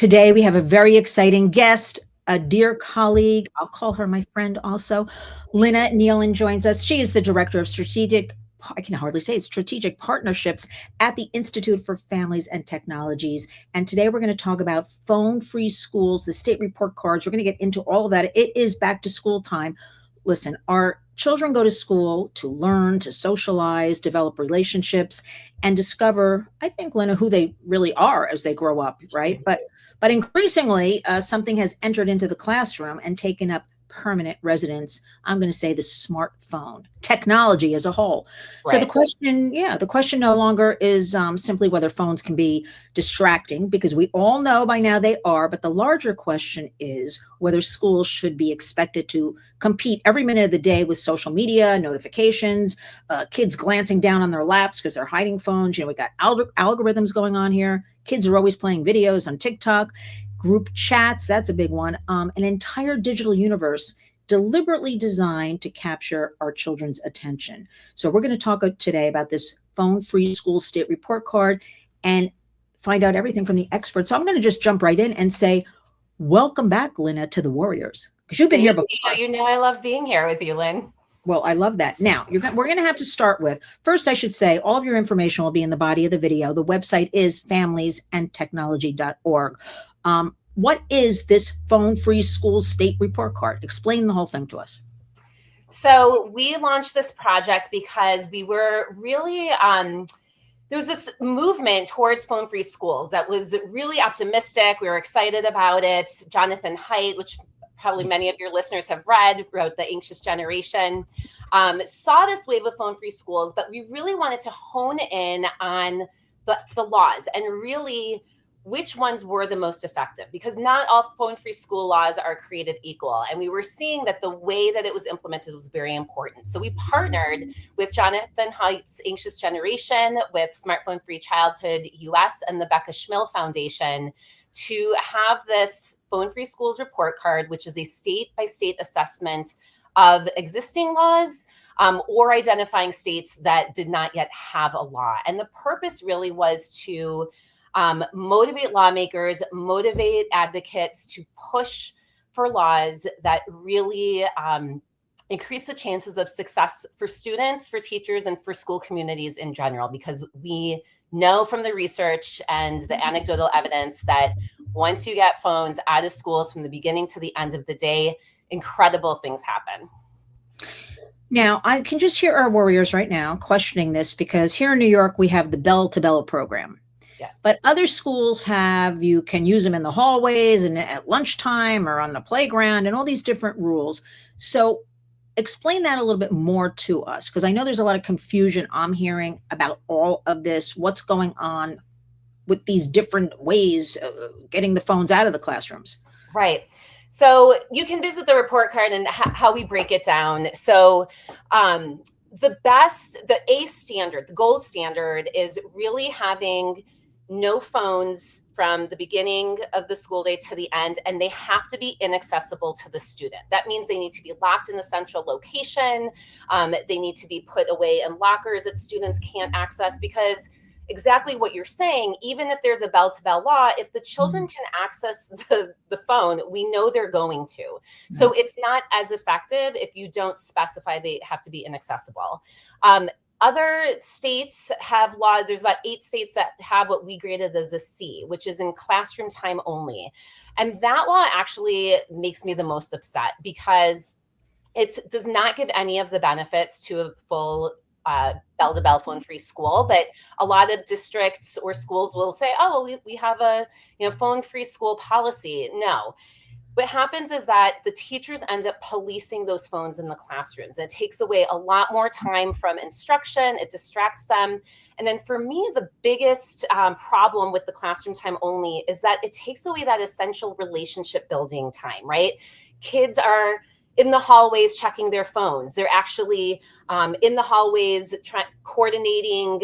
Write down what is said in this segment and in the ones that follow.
Today, we have a very exciting guest, a dear colleague. I'll call her my friend also. LINA NEALON joins us. She is the Director of I can hardly say it, Strategic Partnerships at the Institute for Families and Technologies. And today we're going to talk about phone-free schools, the state report cards. We're going to get into all of that. It is back to school time. Listen, our children go to school to learn, to socialize, develop relationships, and discover, I think, Lena, who they really are as they grow up, right? But increasingly, something has entered into the classroom and taken up permanent residence. I'm going to say the smartphone technology as a whole. Right. So the question no longer is simply whether phones can be distracting, because we all know by now they are. But the larger question is whether schools should be expected to compete every minute of the day with social media, notifications, kids glancing down on their laps because they're hiding phones. We got algorithms going on here. Kids are always playing videos on TikTok. Group chats, that's a big one. An entire digital universe deliberately designed to capture our children's attention. So we're going to talk today about this phone-free school state report card and find out everything from the experts. So I'm going to just jump right in and say, welcome back, Lina, to the Warriors, because you've been here before. You know I love being here with you, Lynn. Well, I love that. Now, we're going to have to start with, first, I should say, all of your information will be in the body of the video. The website is familiesandtechnology.org. What is this phone-free school state report card? Explain the whole thing to us. So we launched this project because we were really, there was this movement towards phone-free schools that was really optimistic. We were excited about it. Jonathan Haidt, which probably many of your listeners have read, wrote The Anxious Generation, saw this wave of phone-free schools, but we really wanted to hone in on the laws and really which ones were the most effective, because not all phone-free school laws are created equal. And we were seeing that the way that it was implemented was very important. So we partnered with Jonathan Haidt's Anxious Generation, with Smartphone Free Childhood US, and the Becca Schmill Foundation to have this phone-free schools report card, which is a state-by-state assessment of existing laws or identifying states that did not yet have a law. And the purpose really was to motivate lawmakers, motivate advocates to push for laws that really increase the chances of success for students, for teachers, and for school communities in general, because we know from the research and the anecdotal evidence that once you get phones out of schools from the beginning to the end of the day, incredible things happen. Now, I can just hear our warriors right now questioning this, because here in New York, we have the bell-to-bell program. Yes. But other schools you can use them in the hallways and at lunchtime or on the playground and all these different rules. So explain that a little bit more to us, because I know there's a lot of confusion I'm hearing about all of this. What's going on with these different ways of getting the phones out of the classrooms? Right. So you can visit the report card and how we break it down. So the ACE standard, the gold standard, is really having no phones from the beginning of the school day to the end, and they have to be inaccessible to the student. That means they need to be locked in a central location. They need to be put away in lockers that students can't access, because exactly what you're saying, even if there's a bell-to-bell law, if the children can access the phone, we know they're going to. So it's not as effective if you don't specify they have to be inaccessible. Other states have laws. There's about 8 states that have what we graded as a C, which is in classroom time only. And that law actually makes me the most upset, because it does not give any of the benefits to a full bell-to-bell phone-free school. But a lot of districts or schools will say, oh, well, we have a phone-free school policy. No. What happens is that the teachers end up policing those phones in the classrooms. It takes away a lot more time from instruction. It distracts them. And then for me, the biggest problem with the classroom time only is that it takes away that essential relationship building time, right? Kids are in the hallways checking their phones. They're actually in the hallways coordinating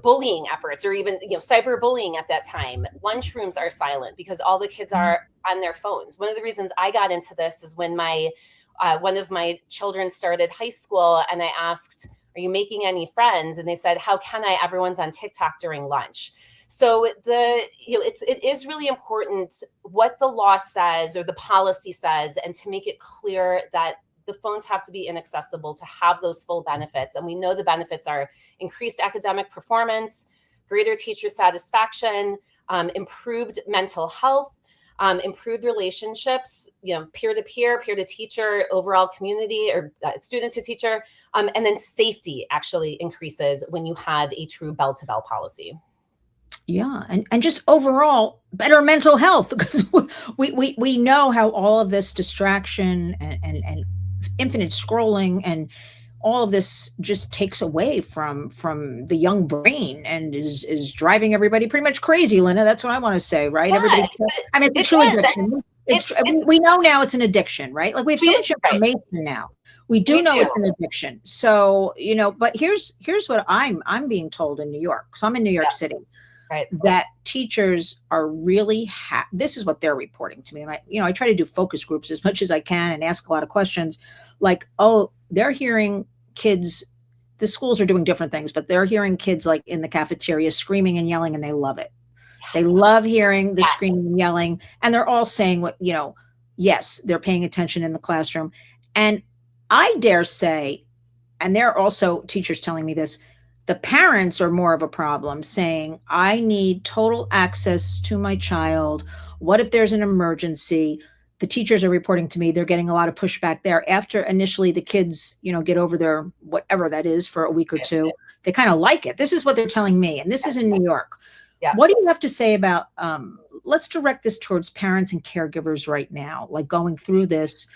bullying efforts, or even, cyberbullying at that time. Lunchrooms are silent because all the kids are on their phones. One of the reasons I got into this is when one of my children started high school, and I asked, are you making any friends? And they said, how can I? Everyone's on TikTok during lunch. So it is really important what the law says or the policy says, and to make it clear that the phones have to be inaccessible to have those full benefits. And we know the benefits are increased academic performance, greater teacher satisfaction, improved mental health, improved relationships, peer to peer, peer to teacher, overall community, or student to teacher, and then safety actually increases when you have a true bell to bell policy. Yeah, and just overall better mental health, because we know how all of this distraction and infinite scrolling and all of this just takes away from the young brain and is driving everybody pretty much crazy, Lynn. That's what I want to say, right? Yeah, Everybody, I mean, it's a true addiction. We know now it's an addiction, right? Like we have so much information now. We do know it's an addiction. So, but here's what I'm being told in New York. So I'm in New York City. Right. That teachers are really this is what they're reporting to me. And I try to do focus groups as much as I can and ask a lot of questions like, oh, they're hearing kids, the schools are doing different things, but they're hearing kids like in the cafeteria screaming and yelling, and they love it. Yes. They love hearing the screaming and yelling, and they're all saying yes, they're paying attention in the classroom. And I dare say, and they're also teachers telling me this, the parents are more of a problem, saying, I need total access to my child. What if there's an emergency? The teachers are reporting to me they're getting a lot of pushback there. After initially the kids, get over their whatever that is for a week or two, they kind of like it. This is what they're telling me. And this is in New York. Yeah. What do you have to say about, let's direct this towards parents and caregivers right now, like going through this,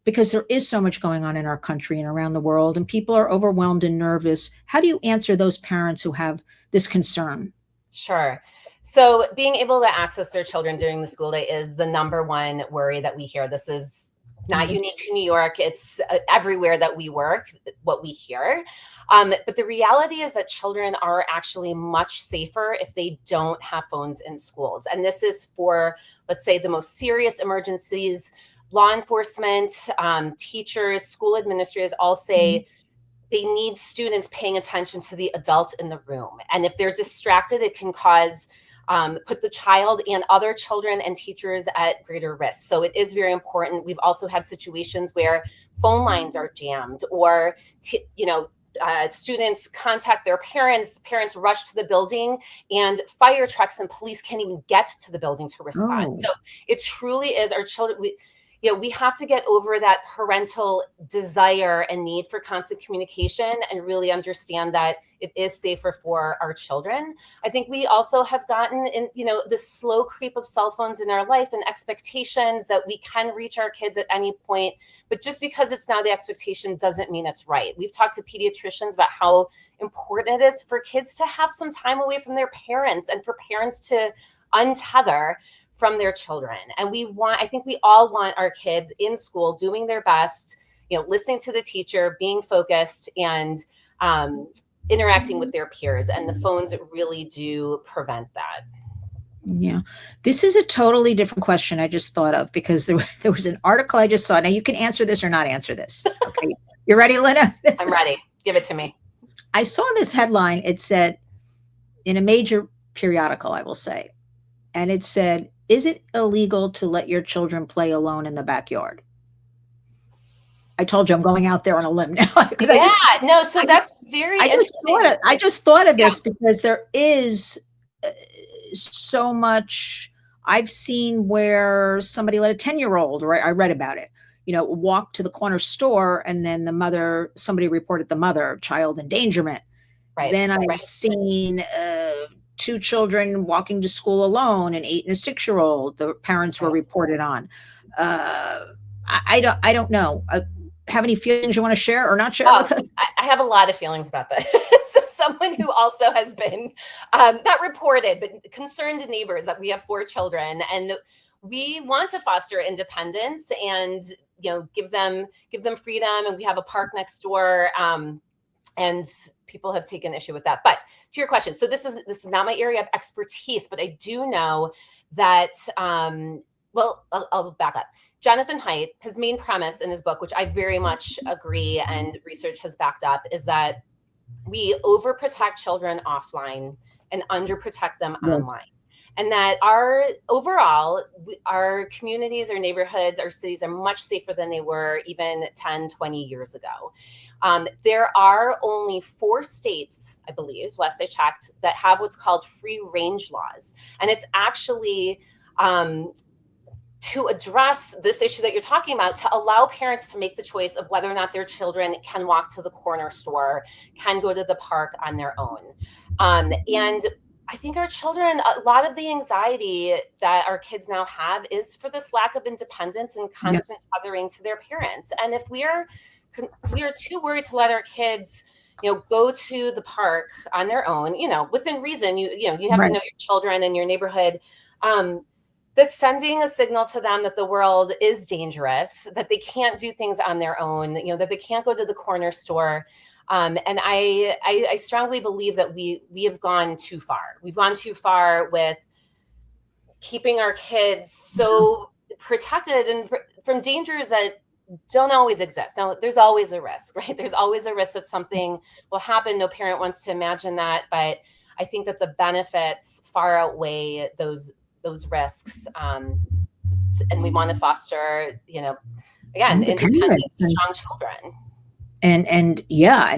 because there is so much going on in our country and around the world, and people are overwhelmed and nervous. How do you answer those parents who have this concern? Sure. So being able to access their children during the school day is the number one worry that we hear. This is not unique to New York. It's everywhere that we work, what we hear. But the reality is that children are actually much safer if they don't have phones in schools. And this is for, let's say, the most serious emergencies. Law enforcement, teachers, school administrators all say they need students paying attention to the adult in the room. And if they're distracted, it can put the child and other children and teachers at greater risk. So it is very important. We've also had situations where phone lines are jammed, or students contact their parents. Parents rush to the building, and fire trucks and police can't even get to the building to respond. So it truly is our children. We have to get over that parental desire and need for constant communication and really understand that it is safer for our children. I think we also have gotten in, the slow creep of cell phones in our life and expectations that we can reach our kids at any point. But just because it's now the expectation doesn't mean it's right. We've talked to pediatricians about how important it is for kids to have some time away from their parents and for parents to untether from their children. And I think we all want our kids in school doing their best, listening to the teacher, being focused, and interacting with their peers. And the phones really do prevent that. Yeah. This is a totally different question I just thought of, because there was an article I just saw. Now you can answer this or not answer this. Okay. You ready, Lynn? I'm ready. Give it to me. I saw this headline. It said, in a major periodical, I will say, and it said, is it illegal to let your children play alone in the backyard? I told you I'm going out there on a limb now. So that's very interesting. I just thought of this because there is so much I've seen where somebody let a 10-year-old, right? I read about it, walk to the corner store, and then somebody reported the mother, child endangerment. Right. Then I've seen two children walking to school alone, an 8 and a 6-year-old. The parents were reported on. I don't know. Have any feelings you want to share or not share with us? I have a lot of feelings about that. So someone who also has been not reported, but concerned neighbors, that we have 4 children, and we want to foster independence and give them freedom. And we have a park next door. And people have taken issue with that. But to your question, so this is not my area of expertise, but I do know that, I'll back up. Jonathan Haidt, his main premise in his book, which I very much agree and research has backed up, is that we overprotect children offline and underprotect them Yes. online. And that our communities, our neighborhoods, our cities are much safer than they were even 10, 20 years ago. There are only 4 states, I believe, last I checked, that have what's called free range laws. And it's actually to address this issue that you're talking about, to allow parents to make the choice of whether or not their children can walk to the corner store, can go to the park on their own. And I think our children, a lot of the anxiety that our kids now have is for this lack of independence and constant tethering to their parents. And if we are too worried to let our kids, go to the park on their own, within reason, you have to know your children and your neighborhood, that's sending a signal to them that the world is dangerous, that they can't do things on their own, that they can't go to the corner store. And I strongly believe that we have gone too far. We've gone too far with keeping our kids so protected and from dangers that don't always exist. Now, there's always a risk, right? There's always a risk that something will happen. No parent wants to imagine that, but I think that the benefits far outweigh those risks. And we want to foster, again, independent, strong children. And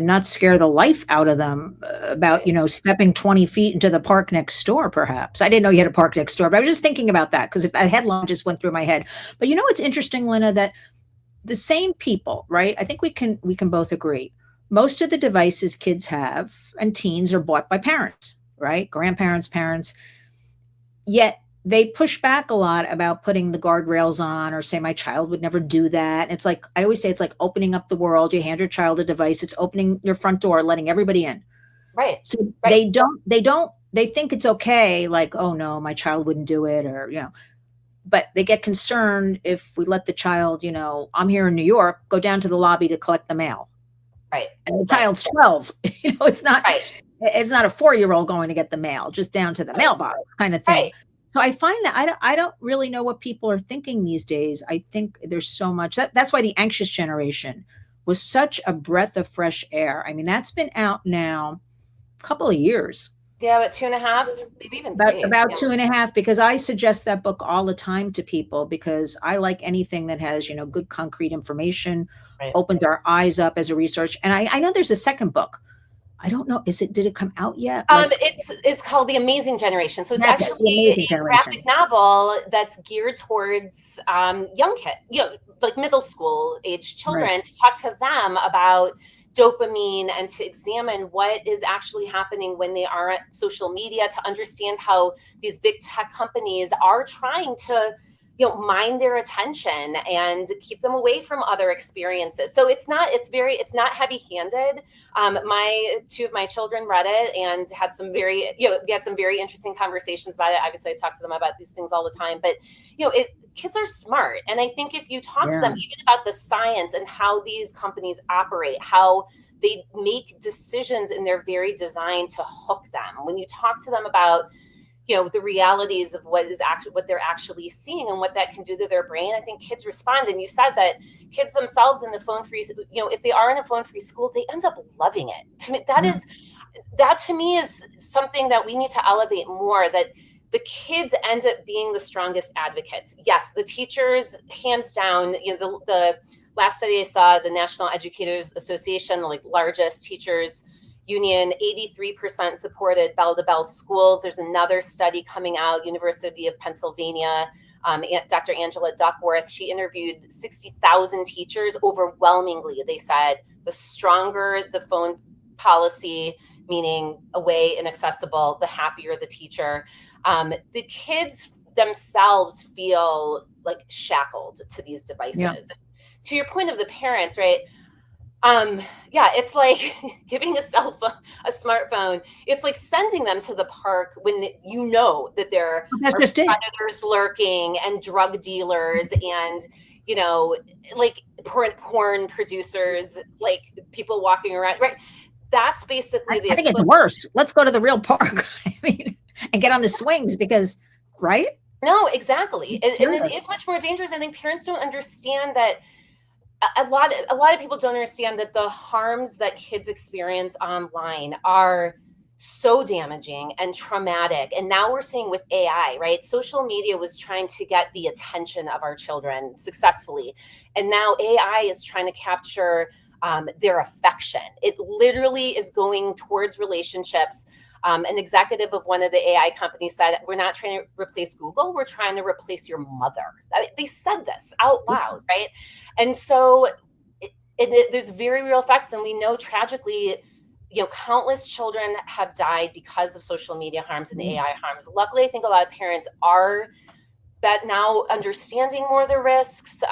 not scare the life out of them about, stepping 20 feet into the park next door, perhaps. I didn't know you had a park next door, but I was just thinking about that because that headline just went through my head. But it's interesting, Lynna, that the same people, right? I think we can both agree. Most of the devices kids have and teens are bought by parents, right? Grandparents, parents. Yet they push back a lot about putting the guardrails on or say my child would never do that. It's like, I always say, it's like opening up the world. You hand your child a device, it's opening your front door, letting everybody in. Right. So they think it's okay. Like, oh no, my child wouldn't do it, or, but they get concerned if we let the child, I'm here in New York, go down to the lobby to collect the mail. Right. And the child's 12, it's not a 4-year-old going to get the mail, just down to the mailbox kind of thing. Right. So I find that I don't really know what people are thinking these days. I think there's so much that's why the anxious generation was such a breath of fresh air. I mean, that's been out now a couple of years. Yeah, about 2.5, maybe even about 2.5, because I suggest that book all the time to people because I like anything that has, good concrete information, opens our eyes up as a research. And I know there's a second book. I don't know. Did it come out yet? It's called The Amazing Generation. So it's actually a graphic novel that's geared towards young kids, like middle school age children, to talk to them about dopamine and to examine what is actually happening when they are at social media, to understand how these big tech companies are trying to mine their attention and keep them away from other experiences. So it's not heavy-handed. Two of my children read it and had some very interesting conversations about it. Obviously, I talk to them about these things all the time, but kids are smart. And I think if you talk to them even about the science and how these companies operate, how they make decisions in their very design to hook them, when you talk to them about the realities of what they're actually seeing and what that can do to their brain, I think kids respond. And you said that kids themselves in the phone-free, if they are in a phone-free school, they end up loving it. To me, that to me is something that we need to elevate more, that the kids end up being the strongest advocates. Yes, the teachers, hands down, the last study I saw, the National Educators Association, the largest teachers union, 83% supported bell-to-bell schools. There's another study coming out, University of Pennsylvania, Dr. Angela Duckworth. She interviewed 60,000 teachers. Overwhelmingly, they said the stronger the phone policy, meaning away, inaccessible, the happier the teacher. The kids themselves feel like shackled to these devices. Yeah. To your point of the parents, right? It's like giving a smartphone. It's like sending them to the park when that there are predators lurking and drug dealers and, like porn producers, like people walking around, right? That's basically I think it's worse. Let's go to the real park. I mean, and get on the swings because, right? No, exactly. And it is much more dangerous. I think parents don't understand that. A lot of people don't understand that the harms that kids experience online are so damaging and traumatic. And now we're seeing with AI, right? Social media was trying to get the attention of our children successfully. And now AI is trying to capture their affection. It literally is going towards relationships. An executive of one of the AI companies said, we're not trying to replace Google, we're trying to replace your mother. I mean, they said this out loud, right? And so there's very real effects. And we know tragically, countless children have died because of social media harms and AI harms. Luckily, I think a lot of parents are now understanding more of the risks.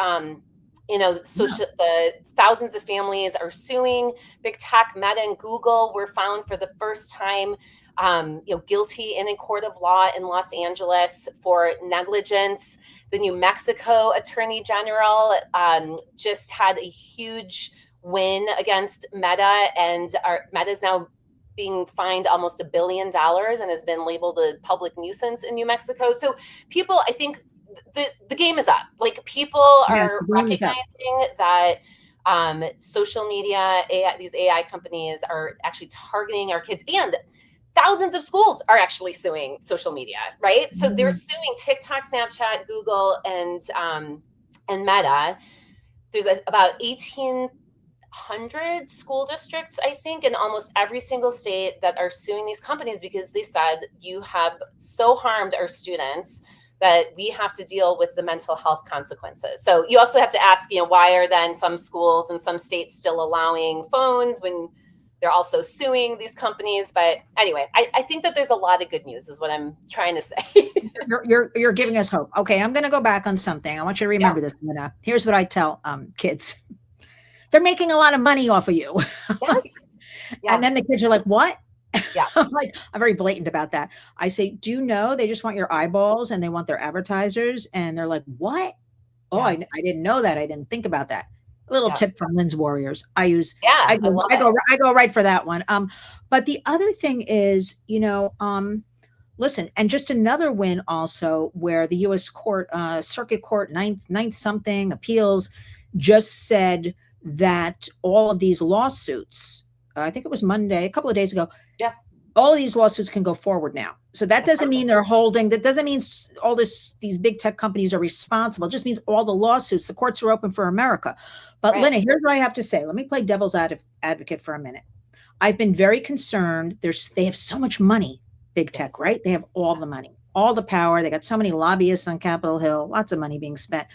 The thousands of families are suing big tech. Meta and Google were found for the first time guilty in a court of law in Los Angeles for negligence. The New Mexico Attorney General just had a huge win against Meta, and Meta is now being fined almost $1 billion and has been labeled a public nuisance in New Mexico. So people, I think the game is up. Like, people are recognizing that social media, these AI companies are actually targeting our kids, and thousands of schools are actually suing social media, right? So they're suing TikTok, Snapchat, Google, and Meta. There's about 1,800 school districts, I think, in almost every single state that are suing these companies because they said, you have so harmed our students that we have to deal with the mental health consequences. So you also have to ask, why are then some schools and some states still allowing phones when they're also suing these companies? But anyway, I think that there's a lot of good news is what I'm trying to say. You're giving us hope. Okay, I'm going to go back on something. I want you to remember this, Lina. Here's what I tell kids. They're making a lot of money off of you. Yes. And then the kids are like, what? Yeah. I'm very blatant about that. I say, do you know they just want your eyeballs and they want their advertisers? And they're like, what? Oh, I didn't know that. I didn't think about that. A little tip from Lynn's Warriors. I go right for that one. But the other thing is, listen, and just another win also where the U.S. court, circuit court, ninth something appeals just said that all of these lawsuits, I think it was Monday, a couple of days ago. Yeah. All of these lawsuits can go forward now. So that doesn't mean that doesn't mean all these big tech companies are responsible. It just means all the lawsuits, the courts are open for America. But Lynn, here's what I have to say. Let me play devil's advocate for a minute. I've been very concerned. They have so much money, big tech, right? They have all the money, all the power. They got so many lobbyists on Capitol Hill, lots of money being spent,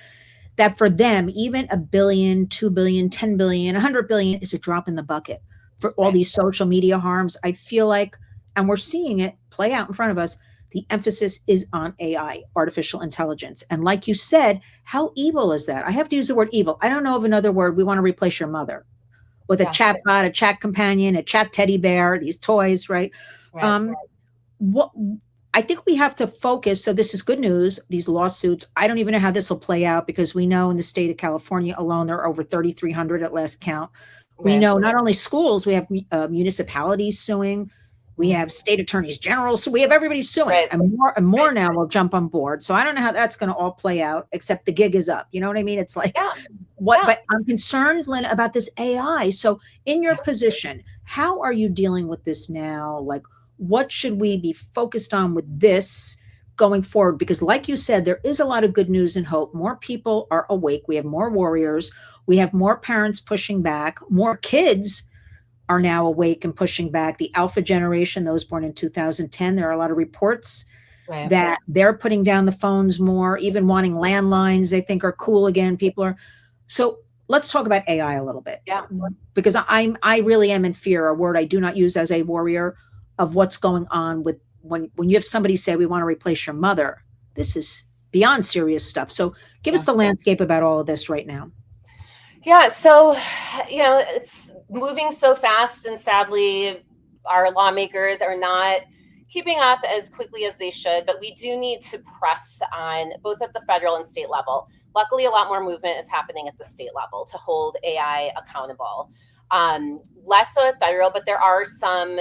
that for them, even $1 billion, $2 billion, $10 billion, $100 billion is a drop in the bucket for all these social media harms. I feel like, and we're seeing it play out in front of us, the emphasis is on AI, artificial intelligence. And like you said, how evil is that? I have to use the word evil. I don't know of another word. We want to replace your mother with a chatbot, a chat companion, a chat teddy bear, these toys, right? What I think we have to focus. So this is good news. These lawsuits, I don't even know how this will play out because we know in the state of California alone, there are over 3,300 at last count. We know not only schools, we have municipalities suing. We have state attorneys general. So we have everybody suing, and more now will jump on board. So I don't know how that's going to all play out, except the gig is up. You know what I mean? It's like, but I'm concerned, Lynn, about this AI. So in your position, how are you dealing with this now? Like, what should we be focused on with this going forward? Because like you said, there is a lot of good news and hope. More people are awake. We have more warriors. We have more parents pushing back. More kids are now awake and pushing back. The alpha generation, those born in 2010, there are a lot of reports that they're putting down the phones more, even wanting landlines they think are cool again. People are. So let's talk about AI a little bit. Yeah. Because I really am in fear, a word I do not use as a warrior, of what's going on with when you have somebody say, we want to replace your mother. This is beyond serious stuff. So give us the landscape about all of this right now. Yeah. So, it's moving so fast, and sadly, our lawmakers are not keeping up as quickly as they should, but we do need to press on both at the federal and state level. Luckily, a lot more movement is happening at the state level to hold AI accountable. Less so at federal, but there are some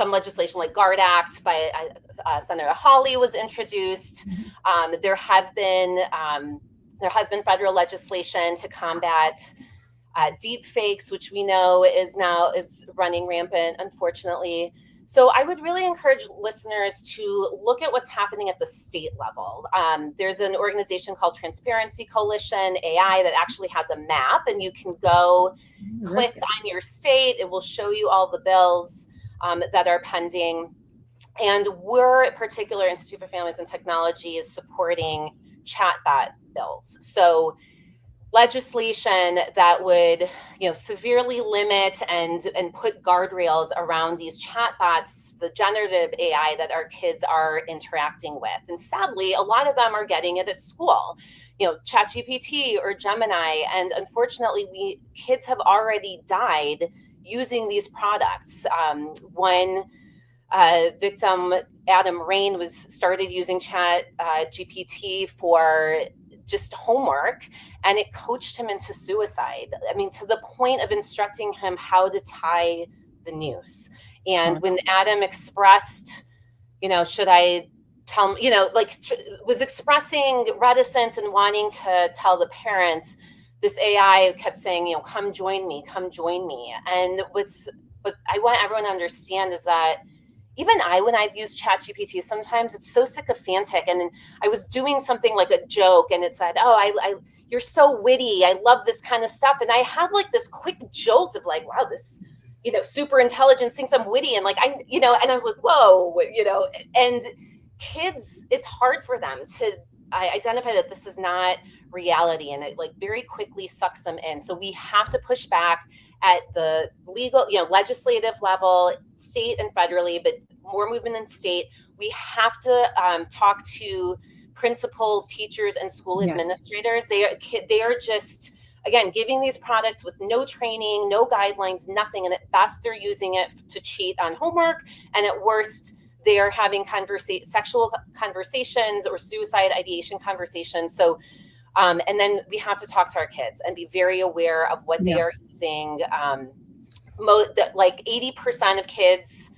legislation like GUARD Act by Senator Hawley was introduced. There has been federal legislation to combat deep fakes, which we know is running rampant, unfortunately. So I would really encourage listeners to look at what's happening at the state level. There's an organization called Transparency Coalition AI that actually has a map, and you can go click on your state. It will show you all the bills that are pending. And we're, in particular, Institute for Families and Technology is supporting chatbot bills. So legislation that would, severely limit and put guardrails around these chatbots, the generative AI that our kids are interacting with. And sadly, a lot of them are getting it at school, ChatGPT or Gemini. And unfortunately, kids have already died using these products. One victim, Adam Rain, started using GPT for just homework, and it coached him into suicide. I mean, to the point of instructing him how to tie the noose. And when Adam expressed, should I tell, was expressing reticence and wanting to tell the parents, this AI kept saying, come join me, come join me. And what I want everyone to understand is that even when I've used ChatGPT, sometimes it's so sycophantic. And I was doing something like a joke, and it said, "Oh, you're so witty. I love this kind of stuff." And I had like this quick jolt of like, "Wow, this, super intelligence thinks I'm witty," and and I was like, "Whoa," And kids, it's hard for them to identify that this is not reality, and it very quickly sucks them in. So we have to push back at the legal, legislative level, state and federally, but more movement in state. We have to talk to principals, teachers, and school administrators. They are just, again, giving these products with no training, no guidelines, nothing. And at best, they're using it to cheat on homework. And at worst, they are having sexual conversations or suicide ideation conversations. So, and then we have to talk to our kids and be very aware of what they are using. 80% of kids,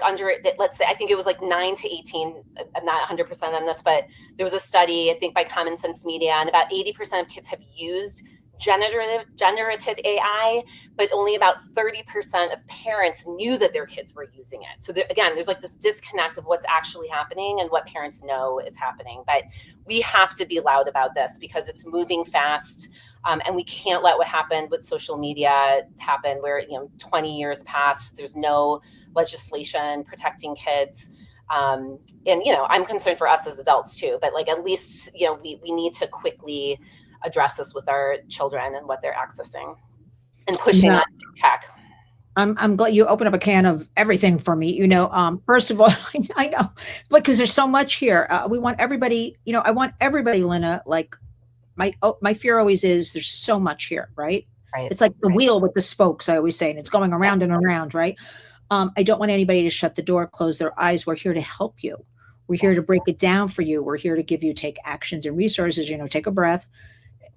under, let's say, I think it was 9 to 18. I'm not 100% on this, but there was a study, I think by Common Sense Media, and about 80% of kids have used generative AI, but only about 30% of parents knew that their kids were using it. So again, there's this disconnect of what's actually happening and what parents know is happening. But we have to be loud about this because it's moving fast, and we can't let what happened with social media happen where 20 years pass, there's no legislation protecting kids. And I'm concerned for us as adults too, but at least we need to quickly address this with our children and what they're accessing and pushing on tech. I'm glad you opened up a can of everything for me. First of all, I know, because there's so much here. We want everybody, I want everybody, Lynn, my fear always is there's so much here, right? It's like the wheel with the spokes, I always say, and it's going around and around, right? I don't want anybody to shut the door, close their eyes. We're here to help you. We're here to break it down for you. We're here to give you take actions and resources, take a breath.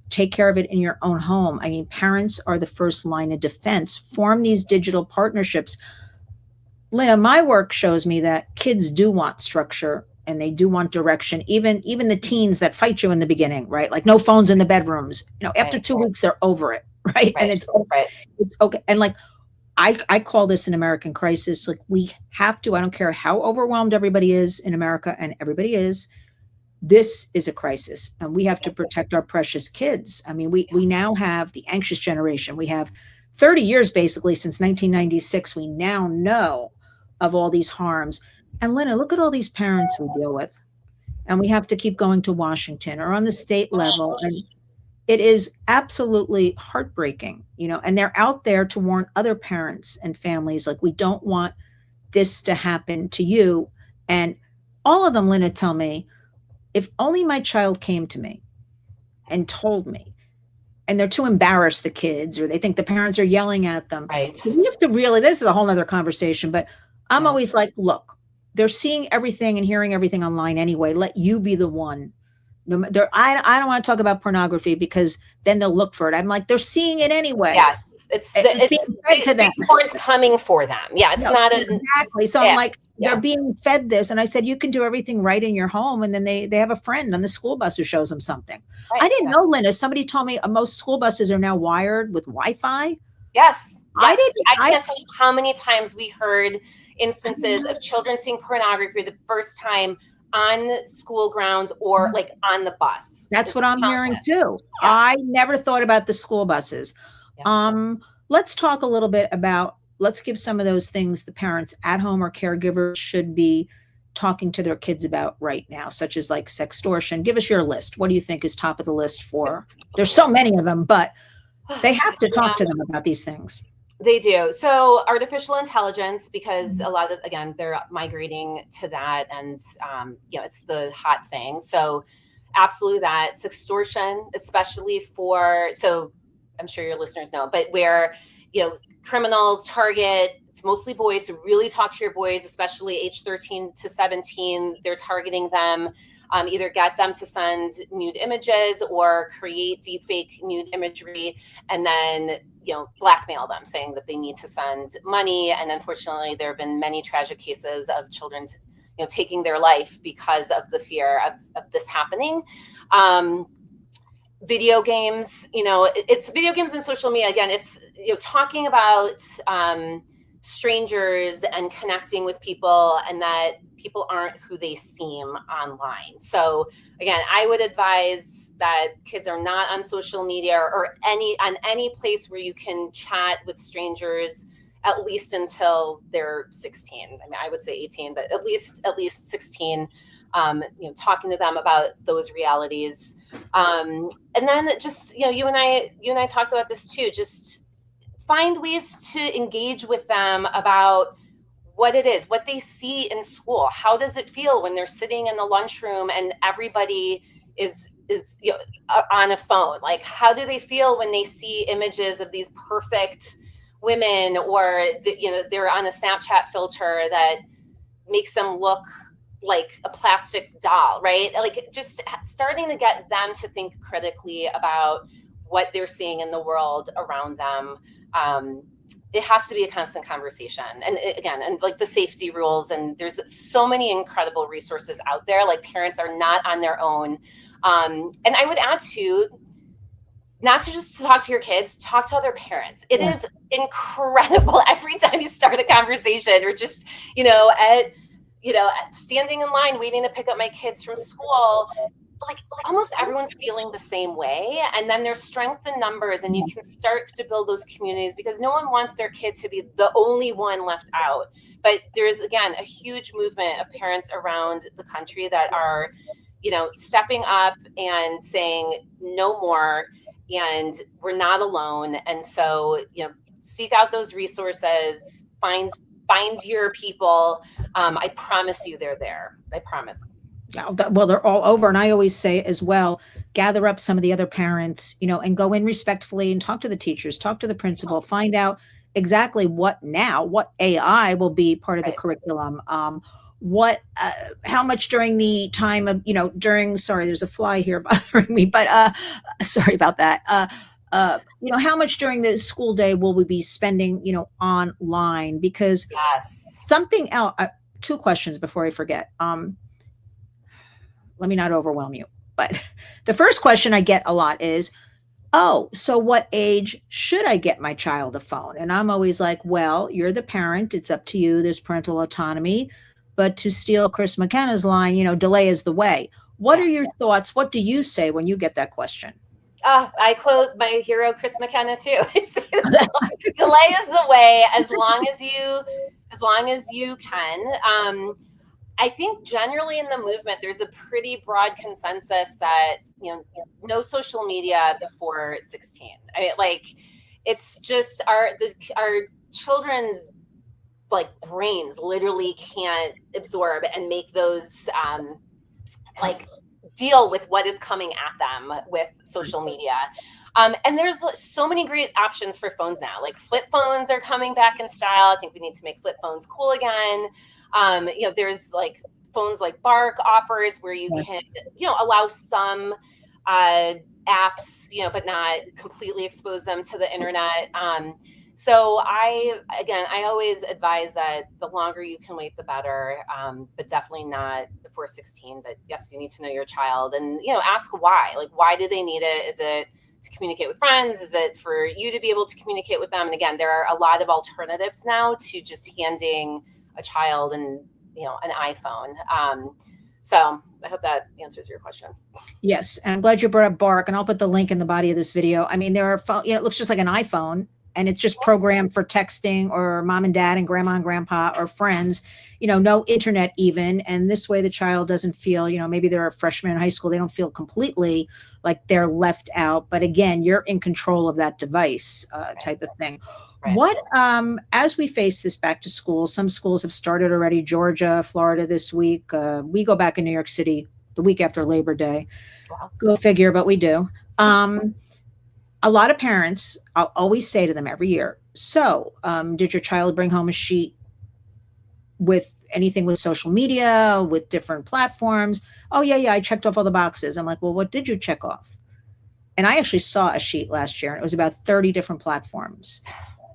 Take care of it in your own home. I mean, parents are the first line of defense. Form these digital partnerships. Lynn, my work shows me that kids do want structure and they do want direction. Even the teens that fight you in the beginning, right? No phones in the bedrooms. After 2 weeks, they're over it, right? And it's okay. And I call this an American crisis. We have to. I don't care how overwhelmed everybody is in America, and everybody is. This is a crisis, and we have to protect our precious kids. I mean, we now have the anxious generation. We have 30 years basically since 1996. We now know of all these harms. And Lynn, look at all these parents we deal with. And we have to keep going to Washington or on the state level. And it is absolutely heartbreaking, and they're out there to warn other parents and families, we don't want this to happen to you. And all of them, Lynn, tell me, if only my child came to me and told me, and they're too embarrassed, the kids, or they think the parents are yelling at them. Right. So we have to this is a whole nother conversation, but I'm always look, they're seeing everything and hearing everything online anyway. Let you be the one I don't want to talk about pornography because then they'll look for it. I'm like, they're seeing it anyway. Yes, it's being fed to them. Porn's coming for them. Yeah, it's not exactly. So I'm like, they're being fed this, and I said, you can do everything right in your home, and then they have a friend on the school bus who shows them something. Right, I didn't know, Lynn. Somebody told me most school buses are now wired with Wi-Fi. Yes, I can't tell you how many times we heard instances of children seeing pornography the first time on school grounds or like on the bus. That's what I'm hearing too. Yes. I never thought about the school buses. Yeah. Let's talk a little bit about, let's give some of those things the parents at home or caregivers should be talking to their kids about right now, such as like sextortion. Give us your list. What do you think is top of the list for, there's so many of them, but they have to talk to them about these things. They do. So artificial intelligence, because a lot of, again, they're migrating to that, and it's the hot thing. So absolutely that. Sextortion, especially so I'm sure your listeners know, but where, criminals target, it's mostly boys, so really talk to your boys, especially age 13 to 17. They're targeting them. Either get them to send nude images or create deepfake nude imagery, and then blackmail them, saying that they need to send money. And unfortunately, there have been many tragic cases of children, taking their life because of the fear of this happening. Video games, it's video games and social media. Again, it's talking about strangers and connecting with people, and that people aren't who they seem online. So again, I would advise that kids are not on social media or on any place where you can chat with strangers, at least until they're 16. I mean, I would say 18, but at least 16. Talking to them about those realities, and then just you and I talked about this too. Just find ways to engage with them about what it is, what they see in school. How does it feel when they're sitting in the lunchroom and everybody is on a phone? Like, how do they feel when they see images of these perfect women, or they're on a Snapchat filter that makes them look like a plastic doll, right? Like, just starting to get them to think critically about what they're seeing in the world around them. It has to be a constant conversation. And like the safety rules, and there's so many incredible resources out there. Like, parents are not on their own. And I would add to, not to just talk to your kids, talk to other parents. It is incredible every time you start a conversation, or just, standing in line waiting to pick up my kids from school. Like almost everyone's feeling the same way. And then there's strength in numbers, and you can start to build those communities, because no one wants their kid to be the only one left out. But there's, again, a huge movement of parents around the country that are, stepping up and saying no more, and we're not alone. And so, seek out those resources, find your people. I promise you they're there. I promise. Yeah, well, they're all over. And I always say as well, gather up some of the other parents, and go in respectfully and talk to the teachers, talk to the principal, find out exactly what AI will be part of the curriculum. How much during the time of, sorry, there's a fly here bothering me, but sorry about that. How much during the school day will we be spending, online? Because something else, 2 questions before I forget. Let me not overwhelm you. But the first question I get a lot is, so what age should I get my child a phone? And I'm always like, well, you're the parent. It's up to you. There's parental autonomy. But to steal Chris McKenna's line, delay is the way. What are your thoughts? What do you say when you get that question? I quote my hero, Chris McKenna, too. Delay is the way, as long as you can. I think generally in the movement, there's a pretty broad consensus that, no social media before 16. It's just our children's brains literally can't absorb and make those deal with what is coming at them with social media. And there's so many great options for phones now. Like, flip phones are coming back in style. I think we need to make flip phones cool again. There's phones like Bark offers, where you can, allow some apps, but not completely expose them to the internet. So I always advise that the longer you can wait, the better, but definitely not before 16. But yes, you need to know your child and, ask why. Like, why do they need it? Is it to communicate with friends? Is it for you to be able to communicate with them? And again, there are a lot of alternatives now to just handing a child an iPhone. So I hope that answers your question. Yes, and I'm glad you brought up Bark, and I'll put the link in the body of this video. I mean, there are it looks just like an iPhone, and it's just programmed for texting or mom and dad and grandma and grandpa or friends, no internet even. And this way the child doesn't feel, maybe they're a freshman in high school, they don't feel completely like they're left out. But again, you're in control of that device type of thing. Right. What, as we face this back to school, some schools have started already, Georgia, Florida this week. We go back in New York City the week after Labor Day. Wow. Go figure, but we do. A lot of parents, I'll always say to them every year, so did your child bring home a sheet with anything with social media, with different platforms? Oh, yeah, I checked off all the boxes. I'm like, well, what did you check off? And I actually saw a sheet last year, and it was about 30 different platforms,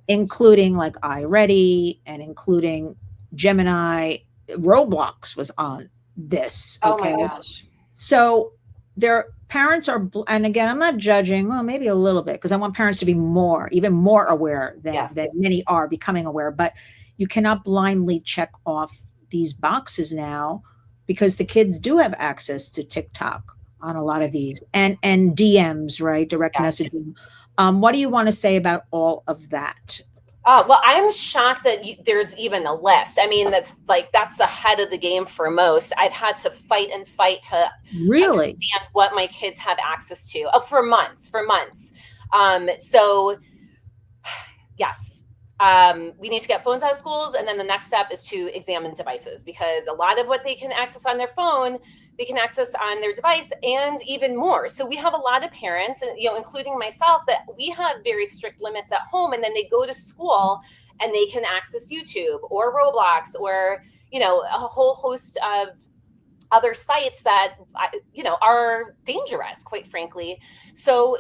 including like iReady and including Gemini. Roblox was on this. Okay? Oh my gosh. So their parents are, and again, I'm not judging, well, maybe a little bit, because I want parents to be even more aware than many are becoming aware, but you cannot blindly check off these boxes now, because the kids do have access to TikTok on a lot of these and DMs, right? Direct messaging. What do you want to say about all of that? Well, I'm shocked that there's even a list. I mean, that's the head of the game for most. I've had to fight to really understand what my kids have access to for months. So yes, we need to get phones out of schools. And then the next step is to examine devices, because a lot of what they can access on their phone, they can access on their device and even more. So we have a lot of parents, including myself, that we have very strict limits at home, and then they go to school and they can access YouTube or Roblox or, a whole host of other sites that, are dangerous, quite frankly. So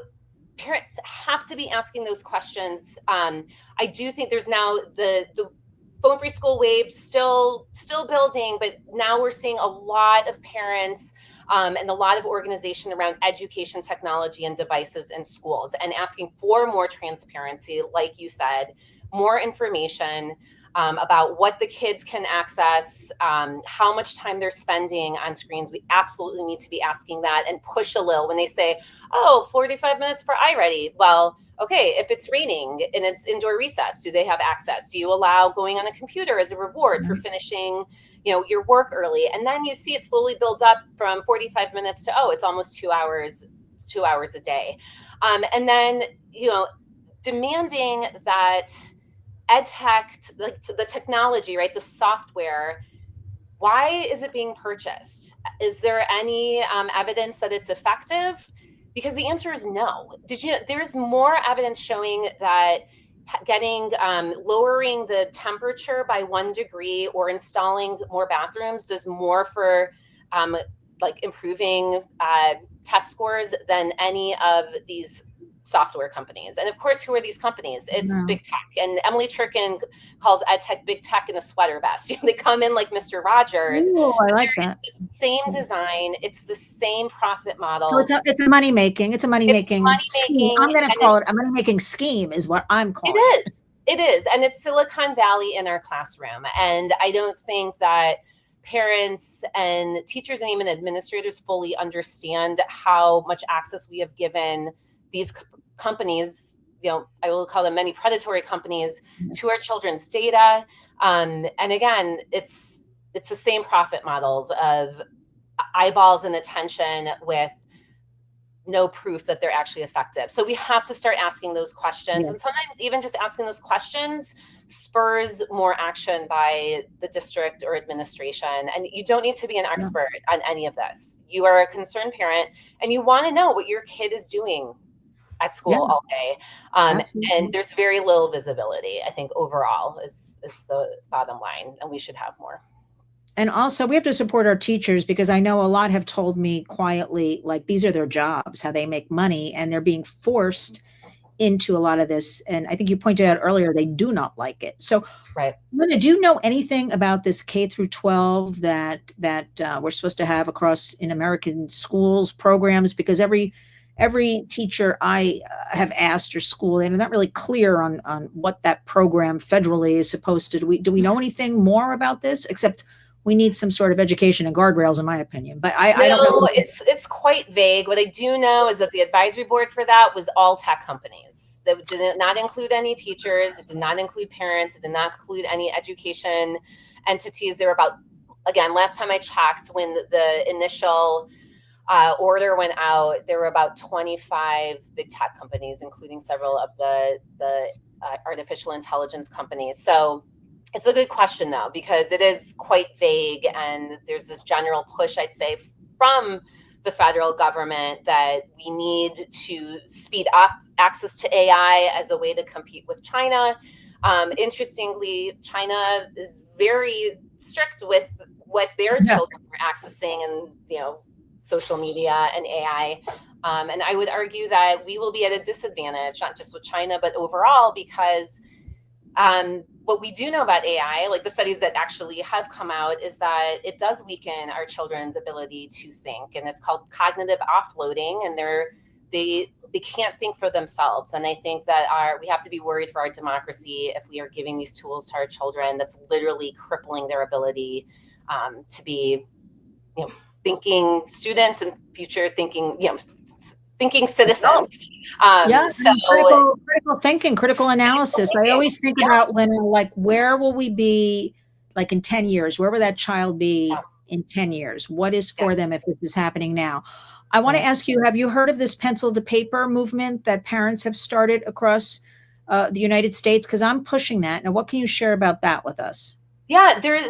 parents have to be asking those questions. I do think there's now the phone-free school wave still building, but now we're seeing a lot of parents and a lot of organization around education technology and devices in schools, and asking for more transparency, like you said, more information about what the kids can access, how much time they're spending on screens. We absolutely need to be asking that, and push a little when they say, 45 minutes for iReady. Well, okay, if it's raining and it's indoor recess, do they have access? Do you allow going on a computer as a reward for finishing, your work early? And then you see it slowly builds up from 45 minutes to, it's almost 2 hours, 2 hours a day. And then, demanding that edtech, like the technology, right, the software, why is it being purchased? Is there any evidence that it's effective? Because the answer is no. There's more evidence showing that lowering the temperature by 1 degree or installing more bathrooms does more for improving test scores than any of these software companies. And of course, who are these companies? It's big tech. And Emily Churkin calls edtech big tech in a sweater vest. They come in like Mr. Rogers. Ooh, I like that. It's the same design. It's the same profit model. So it's a money making. It's a money making scheme. I'm going to call it a money making scheme is what I'm calling it. It is. And it's Silicon Valley in our classroom. And I don't think that parents and teachers and even administrators fully understand how much access we have given these companies, I will call them many predatory companies, to our children's data. And again, it's the same profit models of eyeballs and attention with no proof that they're actually effective. So we have to start asking those questions. Yes. And sometimes even just asking those questions spurs more action by the district or administration. And you don't need to be an expert on any of this. You are a concerned parent and you want to know what your kid is doing at school all day. And there's very little visibility, I think, overall is the bottom line, and we should have more. And also, we have to support our teachers because I know a lot have told me quietly, like these are their jobs, how they make money, and they're being forced into a lot of this. And I think you pointed out earlier, they do not like it. So, Right. Linda, do you know anything about this K through 12 that we're supposed to have across in American schools programs? Because every teacher I have asked or school, they're not really clear on what that program federally is supposed to do. We know anything more about this? Except we need some sort of education and guardrails, in my opinion. But I don't No, know. it's quite vague. What I do know is that the advisory board for that was all tech companies. That did not include any teachers. It did not include parents. It did not include any education entities. There were about, again, last time I checked, when the initial order went out, there were about 25 big tech companies, including several of the artificial intelligence companies. So it's a good question, though, because it is quite vague, and there's this general push, I'd say, from the federal government that we need to speed up access to AI as a way to compete with China. Interestingly, China is very strict with what their children are accessing, and social media and AI. And I would argue that we will be at a disadvantage, not just with China, but overall, because what we do know about AI, like the studies that actually have come out, is that it does weaken our children's ability to think, and it's called cognitive offloading, and they can't think for themselves. And I think that we have to be worried for our democracy if we are giving these tools to our children. That's literally crippling their ability to be, thinking students and future thinking, thinking citizens. So critical thinking, critical analysis. I always think about, Lynn, like, where will we be like in 10 years? Where will that child be in 10 years? What is for them if this is happening now? I want to ask you, have you heard of this pencil to paper movement that parents have started across the United States? Because I'm pushing that. Now, what can you share about that with us? Yeah, they're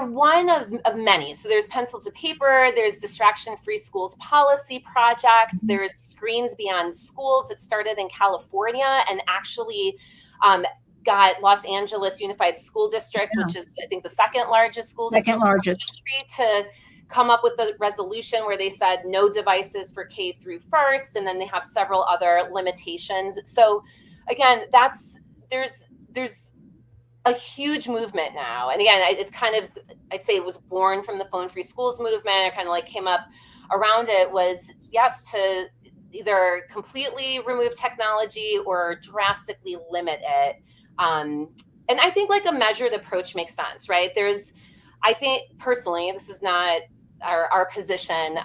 one of many. So there's pencil to paper, there's distraction-free schools policy project, there's Screens Beyond Schools. It started in California and actually got Los Angeles Unified School District, which is, I think, the second largest school district in the country, to come up with a resolution where they said no devices for K through first, and then they have several other limitations. So again, there's a huge movement now. And again, I'd say it was born from the phone-free schools movement. It kind of like came up around it, was, yes, to either completely remove technology or drastically limit it. And I think like a measured approach makes sense, right? I think personally, this is not our position,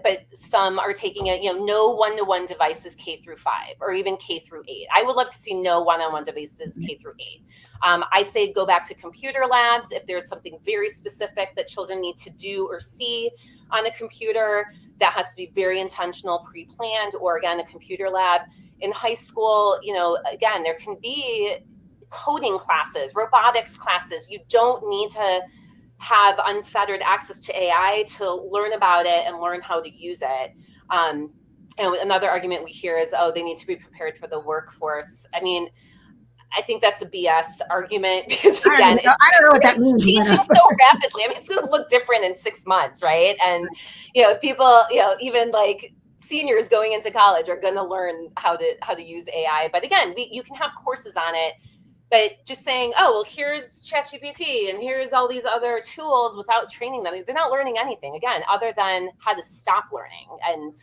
but some are taking it, no one-to-one devices K through 5 or even K through 8. I would love to see no one-on-one devices K through 8. I say go back to computer labs if there's something very specific that children need to do or see on a computer. That has to be very intentional, pre-planned, or again, a computer lab. In high school, again, there can be coding classes, robotics classes. You don't need to have unfettered access to AI to learn about it and learn how to use it. And another argument we hear is, they need to be prepared for the workforce. I mean, I think that's a BS argument because, again, I don't know what that means. It's changing so rapidly. I mean, it's going to look different in 6 months, right? And, people, even like seniors going into college are going to learn how to use AI. But again, you can have courses on it. But just saying, here's ChatGPT and here's all these other tools without training them, they're not learning anything, again, other than how to stop learning and,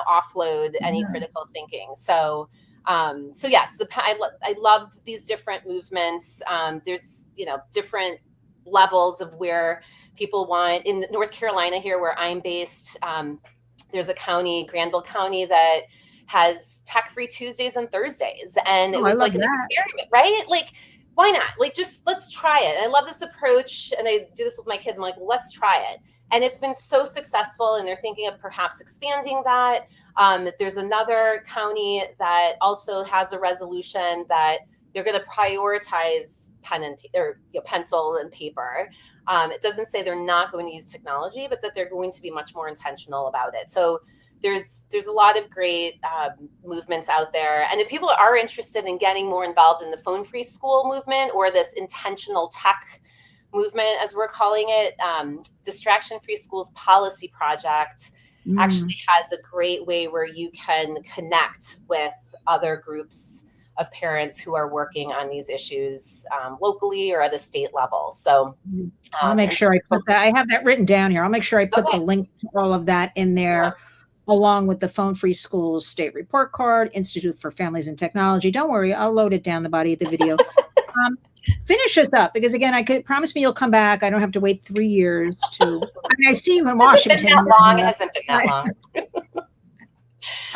offload any critical thinking. So yes, I love these different movements. There's, different levels of where people want. In North Carolina here, where I'm based, there's a county, Granville County, that has tech-free Tuesdays and Thursdays. And it was like an experiment, right? Like, why not? Like, just let's try it. I love this approach. And I do this with my kids. I'm like, let's try it. And it's been so successful. And they're thinking of perhaps expanding that. There's another county that also has a resolution that they're going to prioritize pencil and paper. It doesn't say they're not going to use technology, but that they're going to be much more intentional about it. So there's a lot of great movements out there. And if people are interested in getting more involved in the phone-free school movement or this intentional tech movement, as we're calling it, Distraction Free Schools Policy Project, actually has a great way where you can connect with other groups of parents who are working on these issues locally or at a state level. So I'll make sure I put that. I have that written down here. I'll make sure I put the link to all of that in there, along with the Phone Free Schools State Report Card, Institute for Families and Technology. Don't worry, I'll load it down the body of the video. Finish us up, because again, I could promise me you'll come back. I don't have to wait 3 years to. I mean, I see you in Washington. It hasn't been that long.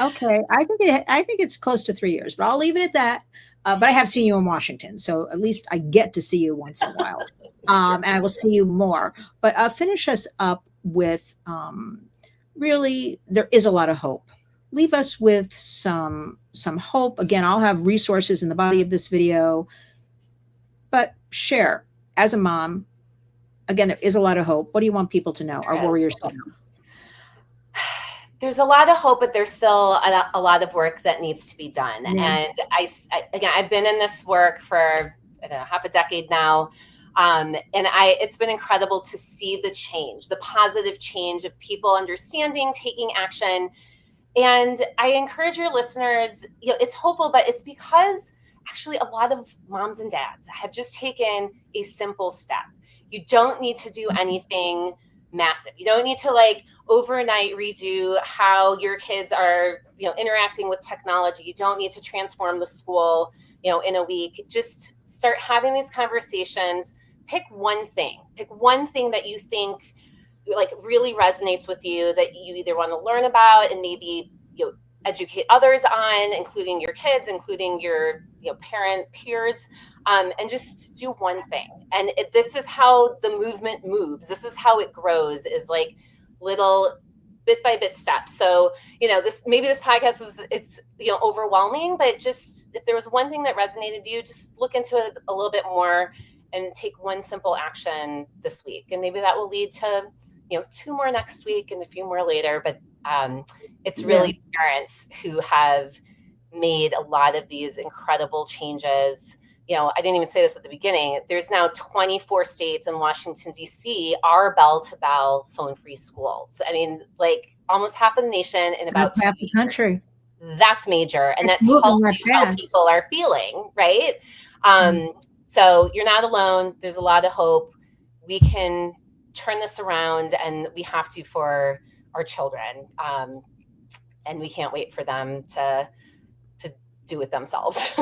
Okay, I think it's close to 3 years, but I'll leave it at that. But I have seen you in Washington, so at least I get to see you once in a while, and I will see you more. But finish us up with really, there is a lot of hope. Leave us with some hope. Again, I'll have resources in the body of this video, but share as a mom. Again, there is a lot of hope. What do you want people to know? Our warriors to know. There's a lot of hope, but there's still a lot of work that needs to be done. And I've been in this work for half a decade now. And it's been incredible to see the change, the positive change of people understanding, taking action. And I encourage your listeners, it's hopeful, but it's because actually a lot of moms and dads have just taken a simple step. You don't need to do anything massive. You don't need to overnight redo how your kids are, interacting with technology. You don't need to transform the school, in a week. Just start having these conversations. Pick one thing that you think really resonates with you, that you either want to learn about and maybe educate others on, including your kids, including your parent peers, and just do one thing. And this is how the movement moves. This is how it grows, is little bit by bit steps. So this podcast it's overwhelming, but just if there was one thing that resonated to you, just look into it a little bit more and take one simple action this week, and maybe that will lead to 2 more next week and a few more later. But it's really parents who have made a lot of these incredible changes. I didn't even say this at the beginning. There's now 24 states and Washington, D.C. are bell-to-bell phone-free schools. I mean, almost half of the nation in about half the country. That's major. And that's how people are feeling, right? So you're not alone. There's a lot of hope. We can turn this around, and we have to for our children. And we can't wait for them to do it themselves.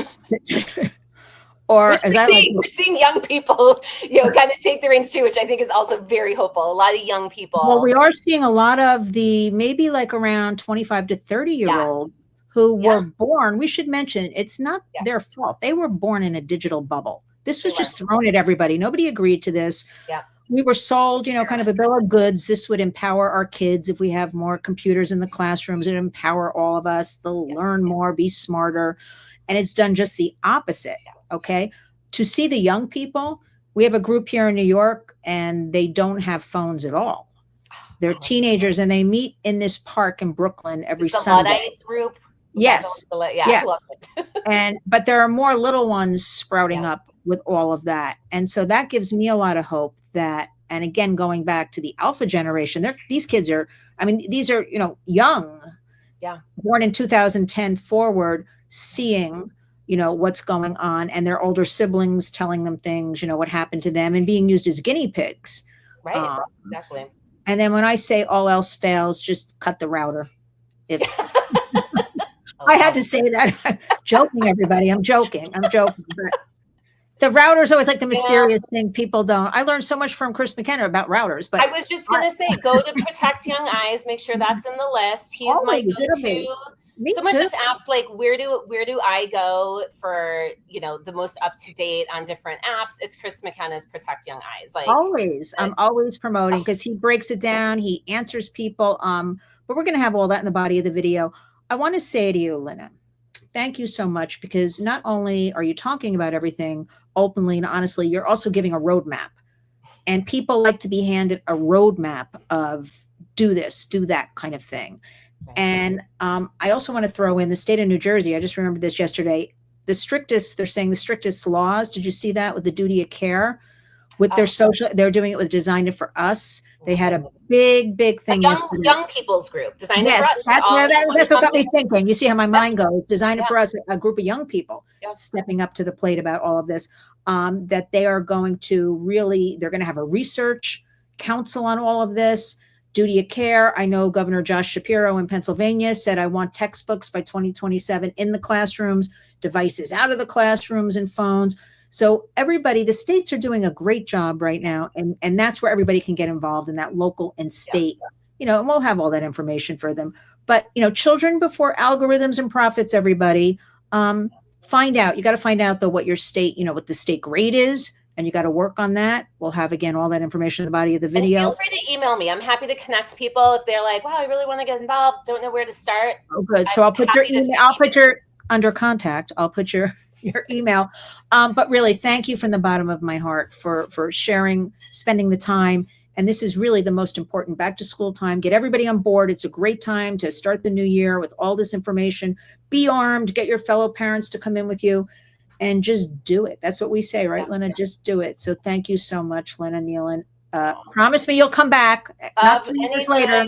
Or we're seeing young people, kind of take the reins too, which I think is also very hopeful. A lot of young people. Well, we are seeing a lot of the maybe around 25 to 30-year-old who were born. We should mention it's not their fault. They were born in a digital bubble. This was just thrown at everybody. Nobody agreed to this. Yeah. We were sold, kind of a bill of goods. This would empower our kids. If we have more computers in the classrooms, it would empower all of us. They'll learn more, be smarter. And it's done just the opposite. Okay. To see the young people, we have a group here in New York, and they don't have phones at all. They're teenagers, and they meet in this park in Brooklyn every Sunday. Luddite group. Yes. I love it. But there are more little ones sprouting up with all of that. And so that gives me a lot of hope that, and again, going back to the alpha generation, these kids are, these are, young, born in 2010 forward, seeing, what's going on, and their older siblings telling them things, what happened to them, and being used as guinea pigs. Right. Exactly. And then when I say all else fails, just cut the router. If I had to say that, joking, everybody, I'm joking. But the router is always the mysterious thing people don't. I learned so much from Chris McKenna about routers. But I was just going to say, go to Protect Young Eyes. Make sure that's in the list. He's my go-to. Someone just asked, where do I go for, the most up to date on different apps? It's Chris McKenna's Protect Young Eyes. Always, I'm always promoting, because he breaks it down. He answers people. But we're going to have all that in the body of the video. I want to say to you, Lynn, thank you so much, because not only are you talking about everything openly and honestly, you're also giving a roadmap, and people like to be handed a roadmap of do this, do that kind of thing. And I also want to throw in the state of New Jersey. I just remembered this yesterday. They're saying the strictest laws. Did you see that with the duty of care? with their social. They're doing it with Designed It For Us. They had a big thing yesterday. Young people's group, Designed It For Us. That's what got me thinking. You see how my mind goes. Designed It For Us, a group of young people stepping up to the plate about all of this. That they are going to really, they're going to have a research council on all of this. Duty of care. I know Governor Josh Shapiro in Pennsylvania said, I want textbooks by 2027 in the classrooms, devices out of the classrooms and phones. So everybody, the states are doing a great job right now. And that's where everybody can get involved in that local and state, and we'll have all that information for them. But, children before algorithms and profits, everybody, find out. You got to find out, though, what your state, what the state grade is. And you got to work on that. We'll have, again, all that information in the body of the video. And feel free to email me. I'm happy to connect people if they're like, wow, I really want to get involved. Don't know where to start. Oh, good. So I'll put your email. I'll put your under contact. I'll put your email. But really, thank you from the bottom of my heart for sharing, spending the time. And this is really the most important back to school time. Get everybody on board. It's a great time to start the new year with all this information. Be armed. Get your fellow parents to come in with you. And just do it. That's what we say, right, Lynn? Just do it. So thank you so much, LINA NEALON. Promise me you'll come back. Not 2 years later.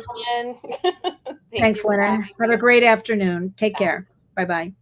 Thanks, Lynn. Have a great afternoon. Take care. Bye-bye.